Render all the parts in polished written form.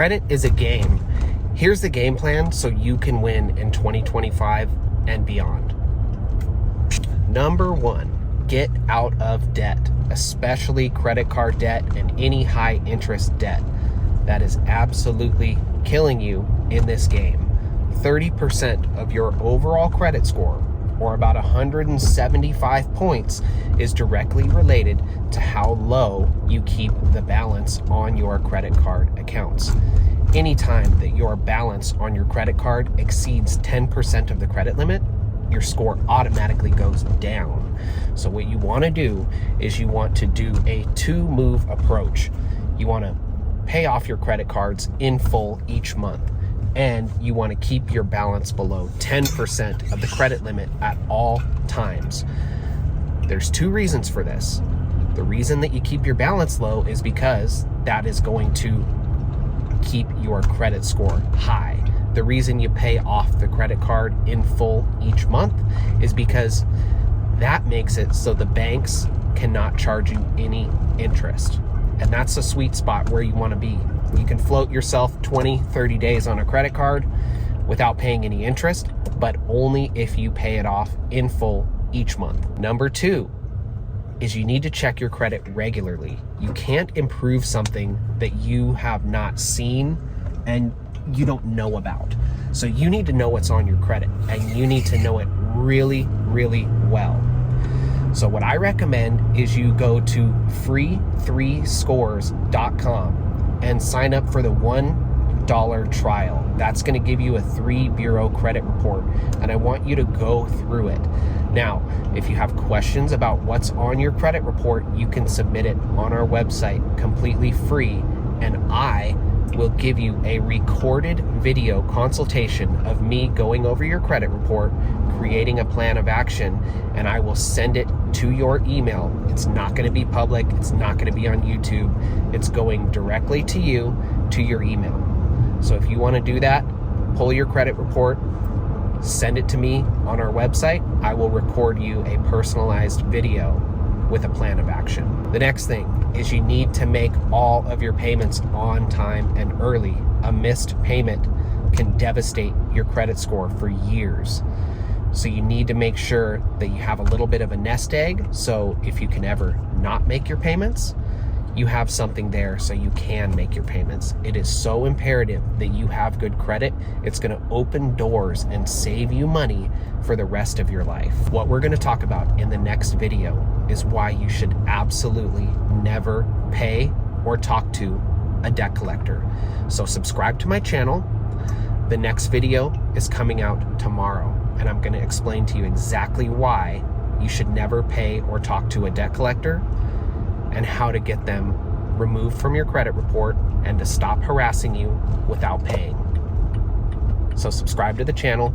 Credit is a game. Here's the game plan so you can win in 2025 and beyond. Number one, get out of debt, especially credit card debt and any high interest debt. That is absolutely killing you in this game. 30% of your overall credit score, or about 175 points, is directly related to how low you keep the balance on your credit card accounts. Anytime that your balance on your credit card exceeds 10% of the credit limit, your score automatically goes down. So what you want to do is you want to do a two-move approach. You want to pay off your credit cards in full each month, and you want to keep your balance below 10% of the credit limit at all times. There's two reasons for this. The reason that you keep your balance low is because that is going to keep your credit score high. The reason you pay off the credit card in full each month is because that makes it so the banks cannot charge you any interest. And that's a sweet spot where you want to be. You can float yourself 20, 30 days on a credit card without paying any interest, but only if you pay it off in full each month. Number two is you need to check your credit regularly. You can't improve something that you have not seen and you don't know about. So you need to know what's on your credit, and you need to know it really, really well. So what I recommend is you go to free3scores.com and sign up for the $1 trial. That's going to give you a 3-bureau credit report, and I want you to go through it. Now, if you have questions about what's on your credit report, you can submit it on our website completely free, and I will give you a recorded video consultation of me going over your credit report, creating a plan of action, and I will send it to your email. It's not going to be public. It's not going to be on YouTube. It's going directly to you, to your email. So if you want to do that, pull your credit report, send it to me on our website. I will record you a personalized video with a plan of action. The next thing is you need to make all of your payments on time and early. A missed payment can devastate your credit score for years. So you need to make sure that you have a little bit of a nest egg, so if you can ever not make your payments, you have something there so you can make your payments. It is so imperative that you have good credit. It's going to open doors and save you money for the rest of your life. What we're going to talk about in the next video is why you should absolutely never pay or talk to a debt collector. So subscribe to my channel. The next video is coming out tomorrow, and I'm going to explain to you exactly why you should never pay or talk to a debt collector, and how to get them removed from your credit report and to stop harassing you without paying. So subscribe to the channel,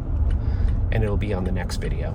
and it'll be on the next video.